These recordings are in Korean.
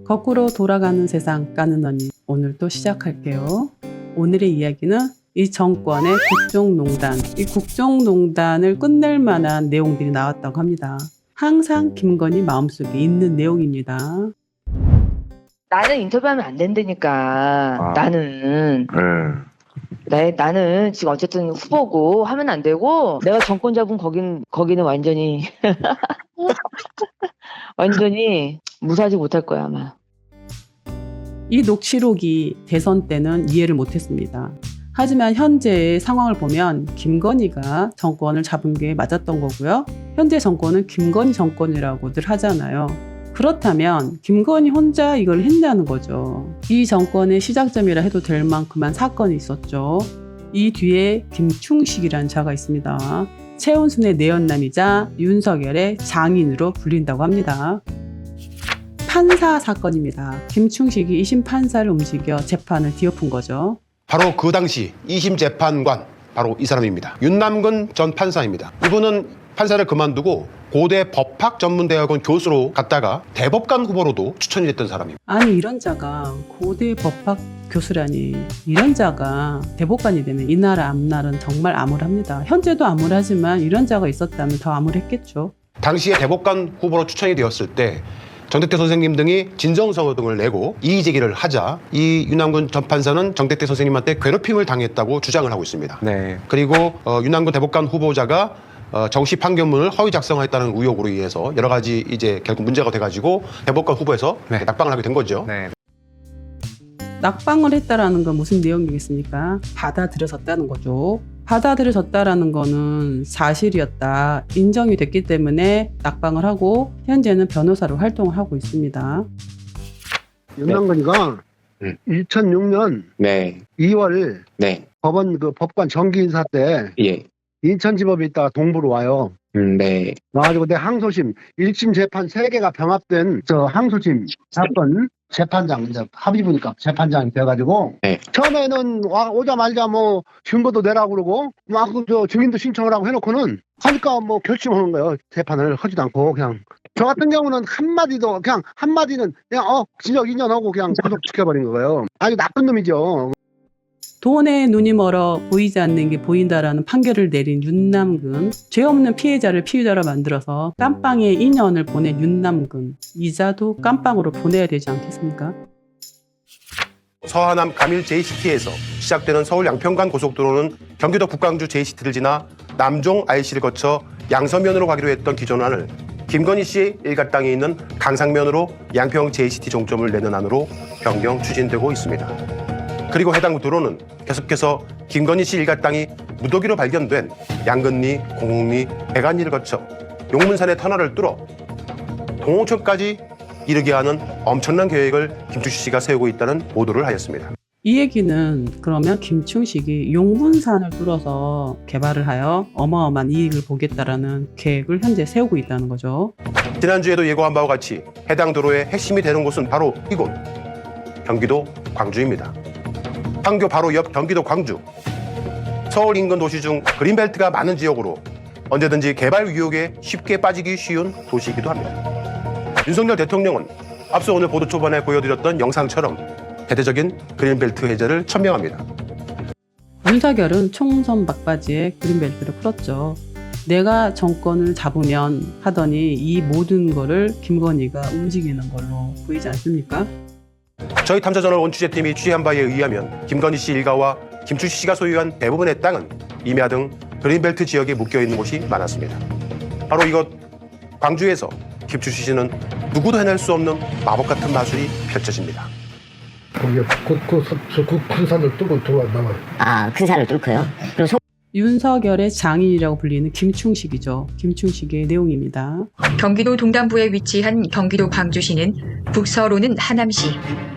거꾸로 돌아가는 세상 까는 언니, 오늘 또 시작할게요. 오늘의 이야기는 이 정권의 국정농단, 이 국정농단을 끝낼 만한 내용들이 나왔다고 합니다. 항상 김건희 마음속에 있는 내용입니다. 나는 인터뷰하면 안 된다니까. 나는 지금 어쨌든 후보고 하면 안 되고, 내가 정권 잡은 거기는 완전히 완전히 무사하지 못할 거야 아마. 이 녹취록이 대선 때는 이해를 못했습니다. 하지만 현재의 상황을 보면 김건희가 정권을 잡은 게 맞았던 거고요. 현재 정권은 김건희 정권이라고들 하잖아요. 그렇다면 김건희 혼자 이걸 했냐는 거죠. 이 정권의 시작점이라 해도 될 만큼만 사건이 있었죠. 이 뒤에 김충식이라는 자가 있습니다. 최은순의 내연남이자 윤석열의 장인으로 불린다고 합니다. 판사 사건입니다. 김충식이 2심 판사를 움직여 재판을 뒤엎은 거죠. 바로 그 당시 2심 재판관, 바로 이 사람입니다. 윤남근 전 판사입니다. 이분은 판사를 그만두고 고대 법학전문대학원 교수로 갔다가 대법관 후보로도 추천이 됐던 사람입니다. 아니, 이런 자가 고대 법학 교수라니, 이런 자가 대법관이 되면 이 나라 앞날은 정말 암울합니다. 현재도 암울하지만 이런 자가 있었다면 더 암울했겠죠. 당시에 대법관 후보로 추천이 되었을 때 정택대 선생님 등이 진정서고 등을 내고 이의 제기를 하자 이 윤남근 전 판사는 정택대 선생님한테 괴롭힘을 당했다고 주장을 하고 있습니다. 네. 그리고 윤남근 대법관 후보자가 정시 판결문을 허위 작성했다는 의혹으로 인해서 여러 가지 이제 결국 문제가 돼가지고 대법관 후보에서 네. 낙방을 하게 된 거죠. 네. 낙방을 했다라는 건 무슨 내용이겠습니까? 받아들여졌다는 거죠. 받아들여졌다라는 거는 사실이었다, 인정이 됐기 때문에 낙방을 하고 현재는 변호사로 활동을 하고 있습니다. 윤남근이가 2006년 네. 2월 네. 법관 정기 인사 때 예. 인천지법에 있다가 동부로 와요. 네. 와가지고 내 항소심 1심 재판 3개가 병합된 저 항소심 사건 재판장, 이제 합의부니까 재판장이 돼가지고 네. 처음에는 오자마자 뭐 증거도 내라고 그러고 막 저 증인도 신청을 하고 해놓고는 하니까 뭐 결심하는 거예요. 재판을 하지도 않고 그냥. 저 같은 경우는 한마디는 그냥 진역 2년 하고 그냥 구속시켜버린 거예요. 아주 나쁜 놈이죠. 돈에 눈이 멀어 보이지 않는 게 보인다라는 판결을 내린 윤남근, 죄 없는 피해자를 피의자로 만들어서 깜빵에 2년을 보낸 윤남근, 이자도 깜빵으로 보내야 되지 않겠습니까? 서하남 가밀 JCT에서 시작되는 서울 양평간 고속도로는 경기도 북광주 JCT를 지나 남종 IC를 거쳐 양서면으로 가기로 했던 기존 안을 김건희 씨의 일가땅에 있는 강상면으로 양평 JCT 종점을 내는 안으로 변경 추진되고 있습니다. 그리고 해당 도로는 계속해서 김건희 씨 일가 땅이 무더기로 발견된 양근리, 공흥리, 백안리를 거쳐 용문산의 터널을 뚫어 동홍천까지 이르게 하는 엄청난 계획을 김충식 씨가 세우고 있다는 보도를 하였습니다. 이 얘기는 그러면 김충식이 용문산을 뚫어서 개발을 하여 어마어마한 이익을 보겠다라는 계획을 현재 세우고 있다는 거죠. 지난주에도 예고한 바와 같이 해당 도로의 핵심이 되는 곳은 바로 이곳, 경기도 광주입니다. 판교 바로 옆 경기도 광주. 서울 인근 도시 중 그린벨트가 많은 지역으로 언제든지 개발 유혹에 쉽게 빠지기 쉬운 도시이기도 합니다. 윤석열 대통령은 앞서 오늘 보도 초반에 보여드렸던 영상처럼 대대적인 그린벨트 해제를 천명합니다. 윤석열은 총선 막바지에 그린벨트를 풀었죠. 내가 정권을 잡으면 하더니 이 모든 거를 김건희가 움직이는 걸로 보이지 않습니까? 저희 탐사저널 취재팀이 취재한 바에 의하면 김건희 씨 일가와 김충식 씨가 소유한 대부분의 땅은 임야 등 그린벨트 지역에 묶여있는 곳이 많았습니다. 바로 이곳 광주에서 김충식 씨는 누구도 해낼 수 없는 마법 같은 마술이 펼쳐집니다. 거기에 큰 산을 뚫고 들어왔나봐요. 아, 큰 산을 뚫고요? 그럼 윤석열의 장인이라고 불리는 김충식이죠. 김충식의 내용입니다. 경기도 동남부에 위치한 경기도 광주시는 북서로는 하남시,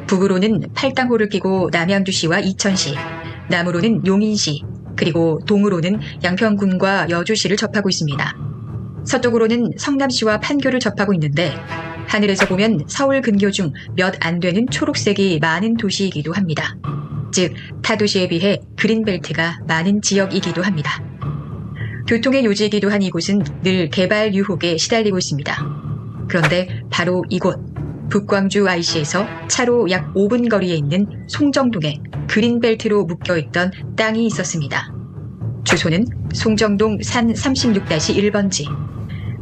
북으로는 팔당호를 끼고 남양주시와 이천시, 남으로는 용인시, 그리고 동으로는 양평군과 여주시를 접하고 있습니다. 서쪽으로는 성남시와 판교를 접하고 있는데 하늘에서 보면 서울 근교 중 몇 안 되는 초록색이 많은 도시이기도 합니다. 즉, 타 도시에 비해 그린벨트가 많은 지역이기도 합니다. 교통의 요지이기도 한 이곳은 늘 개발 유혹에 시달리고 있습니다. 그런데 바로 이곳, 북광주 IC에서 차로 약 5분 거리에 있는 송정동에 그린벨트로 묶여있던 땅이 있었습니다. 주소는 송정동 산 36-1번지,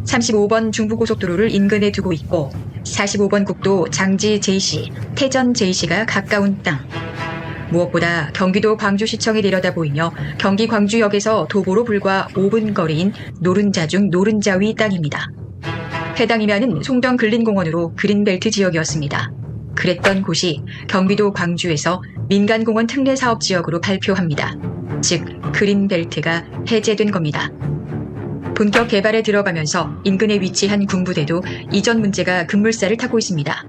35번 중부고속도로를 인근에 두고 있고 45번 국도 장지 J시, 태전 J시가 가까운 땅. 무엇보다 경기도 광주시청이 내려다보이며 경기 광주역에서 도보로 불과 5분 거리인 노른자 중 노른자 위 땅입니다. 해당 임야는 송정 근린공원으로 그린벨트 지역이었습니다. 그랬던 곳이 경기도 광주에서 민간공원 특례사업지역으로 발표합니다. 즉 그린벨트가 해제된 겁니다. 본격 개발에 들어가면서 인근에 위치한 군부대도 이전 문제가 급물살을 타고 있습니다.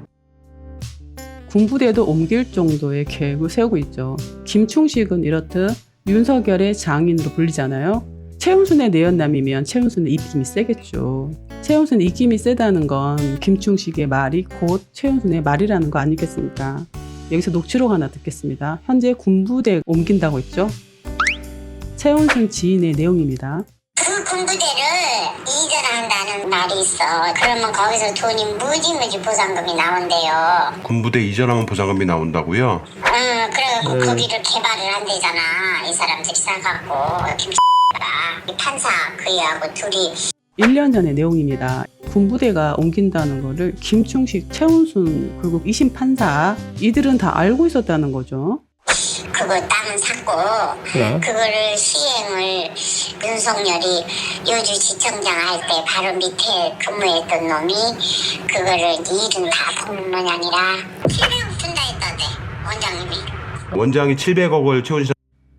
군부대도 옮길 정도의 계획을 세우고 있죠. 김충식은 이렇듯 윤석열의 장인으로 불리잖아요. 최은순의 내연남이면 최은순의 입김이 세겠죠. 최은순의 입김이 세다는 건 김충식의 말이 곧 최은순의 말이라는 거 아니겠습니까? 여기서 녹취록 하나 듣겠습니다. 현재 군부대 옮긴다고 했죠. 최은순 지인의 내용입니다. 그 군부대를 이전한다는 말이 있어. 그러면 거기서 돈이 무지무지 보상금이 나온대요. 군부대 이전하면 보상금이 나온다고요? 그래갖고 거기를 개발을 한대잖아. 이 사람들이 생각하고 김X가 이 판사 그이하고 둘이 1년 전의 내용입니다. 군부대가 옮긴다는 거를 김충식, 최은순, 그리고 2심 판사 이들은 다 알고 있었다는 거죠. 그거 땅은 샀고 그거를 시행을 윤석열이 요주지청장 할 때 바로 밑에 근무했던 놈이 그거를 일은 다 보는 모양이라 700억 준다 했던데 원장님이. 원장이 700억을 최은순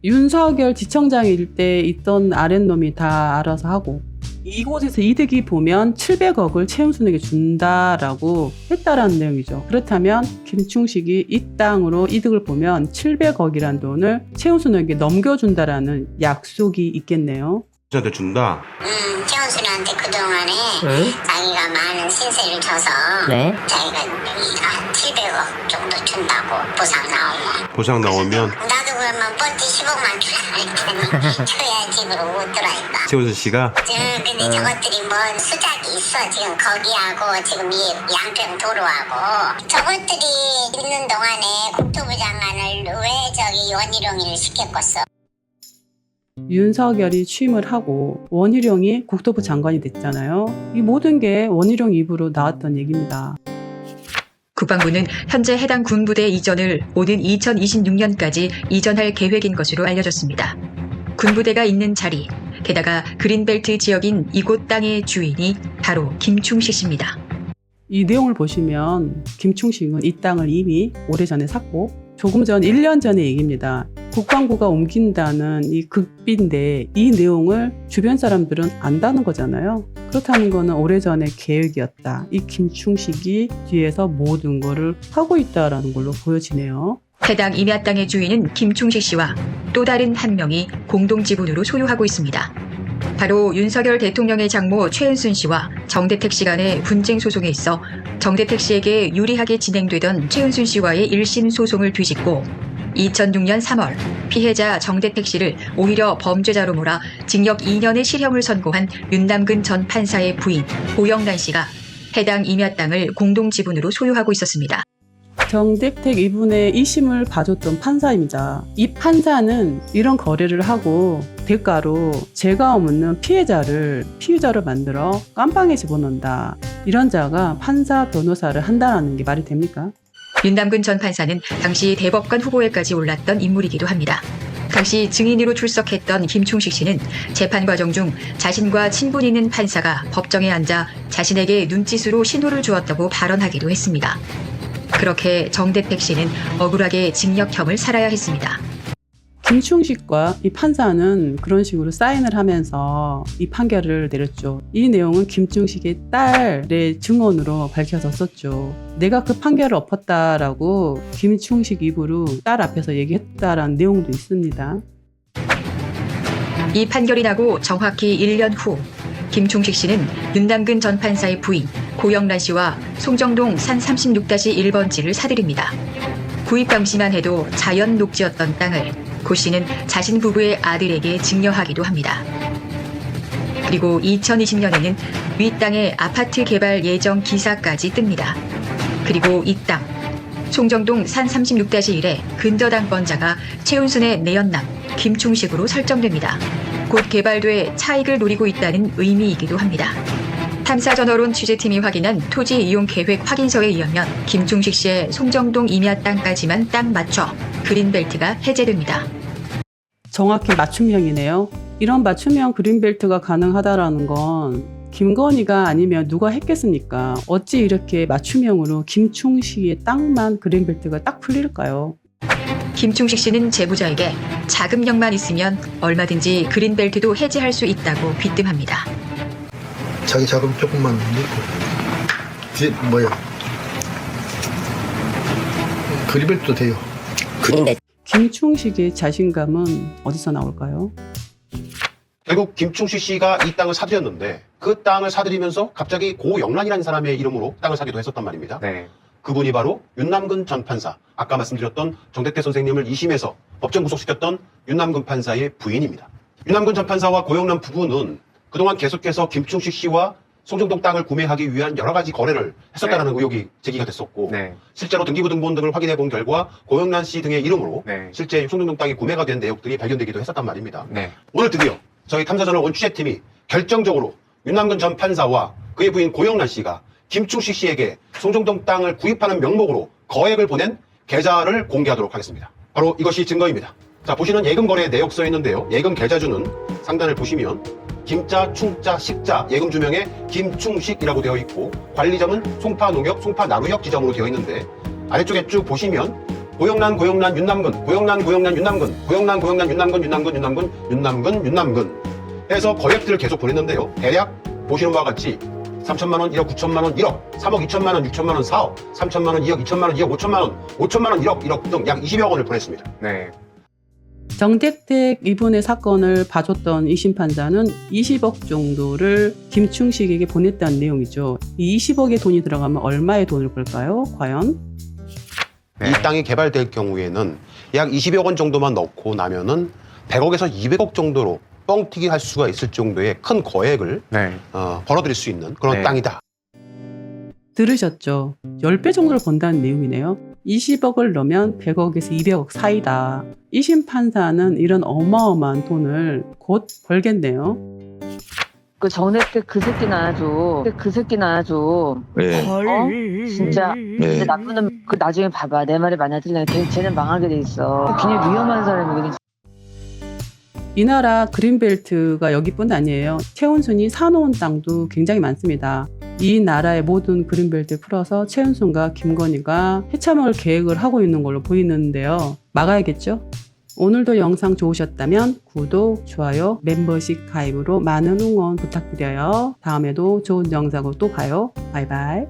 윤석열 지청장일 때 있던 아랫놈이 다 알아서 하고 이곳에서 이득이 보면 700억을 최은순에게 준다라고 했다라는 내용이죠. 그렇다면 김충식이 이 땅으로 이득을 보면 700억이란 돈을 최은순에게 넘겨준다라는 약속이 있겠네요. 한테 준다. 최은순한테 그동안에 자기가 많은 신세를 져서 네. 자기가 700억 정도 준다고 보상 나오면 나도 그러면 번지 10억만 주라 했더니 줘야 집으로 못 들어있다. 최은순 씨가 근데 저것들이 뭔 수작이 있어. 지금 거기하고 지금 이 양평 도로하고 저것들이 있는 동안에 국토부 장관을 왜 저기 원희룡이를 시켰겠어. 윤석열이 취임을 하고 원희룡이 국토부 장관이 됐잖아요. 이 모든 게 원희룡 입으로 나왔던 얘기입니다. 국방부는 현재 해당 군부대 이전을 오는 2026년까지 이전할 계획인 것으로 알려졌습니다. 군부대가 있는 자리, 게다가 그린벨트 지역인 이곳 땅의 주인이 바로 김충식 씨입니다. 이 내용을 보시면 김충식은 이 땅을 이미 오래전에 샀고 조금 전 1년 전의 얘기입니다. 국방부가 옮긴다는 이 극비인데 이 내용을 주변 사람들은 안다는 거잖아요. 그렇다는 거는 오래전의 계획이었다. 이 김충식이 뒤에서 모든 거를 하고 있다라는 걸로 보여지네요. 해당 임야 땅의 주인은 김충식 씨와 또 다른 한 명이 공동 지분으로 소유하고 있습니다. 바로 윤석열 대통령의 장모 최은순 씨와 정대택 씨 간의 분쟁 소송에 있어 정대택 씨에게 유리하게 진행되던 최은순 씨와의 1심 소송을 뒤집고 2006년 3월 피해자 정대택 씨를 오히려 범죄자로 몰아 징역 2년의 실형을 선고한 윤남근 전 판사의 부인 고영란 씨가 해당 임야 땅을 공동 지분으로 소유하고 있었습니다. 정대택 이분의 2심을 봐줬던 판사입니다. 이 판사는 이런 거래를 하고 대가로 죄가 없는 피해자를 만들어 깜빵에 집어넣는다. 이런 자가 판사 변호사를 한다는 게 말이 됩니까? 윤남근 전 판사는 당시 대법관 후보에까지 올랐던 인물이기도 합니다. 당시 증인으로 출석했던 김충식 씨는 재판 과정 중 자신과 친분 있는 판사가 법정에 앉아 자신에게 눈짓으로 신호를 주었다고 발언하기도 했습니다. 그렇게 정대택 씨는 억울하게 징역형을 살아야 했습니다. 김충식과 이 판사는 그런 식으로 사인을 하면서 이 판결을 내렸죠. 이 내용은 김충식의 딸의 증언으로 밝혀졌었죠. 내가 그 판결을 엎었다라고 김충식 입으로 딸 앞에서 얘기했다라는 내용도 있습니다. 이 판결이 나고 정확히 1년 후 김충식 씨는 윤남근 전 판사의 부인 고영란 씨와 송정동 산 36-1번지를 사들입니다. 구입 당시만 해도 자연 녹지였던 땅을 고 씨는 자신 부부의 아들에게 증여하기도 합니다. 그리고 2020년에는 위 땅의 아파트 개발 예정 기사까지 뜹니다. 그리고 이 땅. 송정동 산 36-1에 근저당권자가 최은순의 내연남 김충식으로 설정됩니다. 곧 개발돼 차익을 노리고 있다는 의미이기도 합니다. 탐사전어론 취재팀이 확인한 토지 이용 계획 확인서에 의하면 김충식 씨의 송정동 임야 땅까지만 딱 맞춰 그린벨트가 해제됩니다. 정확히 맞춤형이네요. 이런 맞춤형 그린벨트가 가능하다라는 건 김건희가 아니면 누가 했겠습니까? 어찌 이렇게 맞춤형으로 김충식의 땅만 그린벨트가 딱 풀릴까요? 김충식 씨는 제보자에게 자금력만 있으면 얼마든지 그린벨트도 해제할 수 있다고 귀뜸합니다. 자기 자금 조금만 넣고 뒤에 그린벨트도 돼요. 그린벨트. 김충식의 자신감은 어디서 나올까요? 결국 김충식 씨가 이 땅을 사들였는데 그 땅을 사들이면서 갑자기 고영란이라는 사람의 이름으로 땅을 사기도 했었단 말입니다. 네. 그분이 바로 윤남근 전 판사, 아까 말씀드렸던 정대태 선생님을 2심에서 법정 구속시켰던 윤남근 판사의 부인입니다. 윤남근 전 판사와 고영란 부부는 그동안 계속해서 김충식 씨와 송정동 땅을 구매하기 위한 여러 가지 거래를 했었다는 의혹이 제기가 됐었고 네. 실제로 등기부 등본 등을 확인해 본 결과 고영란 씨 등의 이름으로 네. 실제 송정동 땅이 구매가 된 내역들이 발견되기도 했었단 말입니다. 네. 오늘 드디어 저희 탐사전원 취재팀이 결정적으로 윤남근 전 판사와 그의 부인 고영란 씨가 김충식 씨에게 송정동 땅을 구입하는 명목으로 거액을 보낸 계좌를 공개하도록 하겠습니다. 바로 이것이 증거입니다. 자, 보시는 예금 거래 내역서에 있는데요. 예금 계좌주는 상단을 보시면 김자, 충자, 식자, 예금 주명에 김충식이라고 되어 있고 관리점은 송파농협, 송파나루역 지점으로 되어 있는데 아래쪽에 쭉 보시면 고영란, 윤남근, 고영란, 윤남근, 고영란, 윤남근 해서 거액들을 계속 보냈는데요. 대략 보시는 바와 같이 3천만 원, 1억 9천만 원, 1억, 3억 2천만 원, 6천만 원, 4억, 3천만 원, 2억 2천만 원, 2억 5천만 원, 5천만 원, 1억 등 약 20여 원을 보냈습니다. 네. 정택택 이분의 사건을 봐줬던 2심 판사는 20억 정도를 김충식에게 보냈다는 내용이죠. 이 20억의 돈이 들어가면 얼마의 돈을 벌까요? 과연? 네. 이 땅이 개발될 경우에는 약 20여 원 정도만 넣고 나면은 100억에서 200억 정도로 뻥튀기 할 수가 있을 정도의 큰 거액을 네. 벌어들일 수 있는 그런 네. 땅이다. 들으셨죠? 10배 정도를 번다는 내용이네요. 20억을 넣으면 100억에서 200억 사이다. 2심 판사는 이런 어마어마한 돈을 곧 벌겠네요. 그 정대택 그 새끼는 아주 네. 진짜 근데 나쁜 놈 그 나중에 봐봐 내 말이 맞아들려면 쟤는 망하게 돼 있어. 굉장히 위험한 사람이거든. 이 나라 그린벨트가 여기뿐 아니에요. 최은순이 사놓은 땅도 굉장히 많습니다. 이 나라의 모든 그린벨트 풀어서 최은순과 김건희가 해참을 계획을 하고 있는 걸로 보이는데요. 막아야겠죠? 오늘도 영상 좋으셨다면 구독, 좋아요, 멤버십 가입으로 많은 응원 부탁드려요. 다음에도 좋은 영상으로 또 봐요. 바이바이.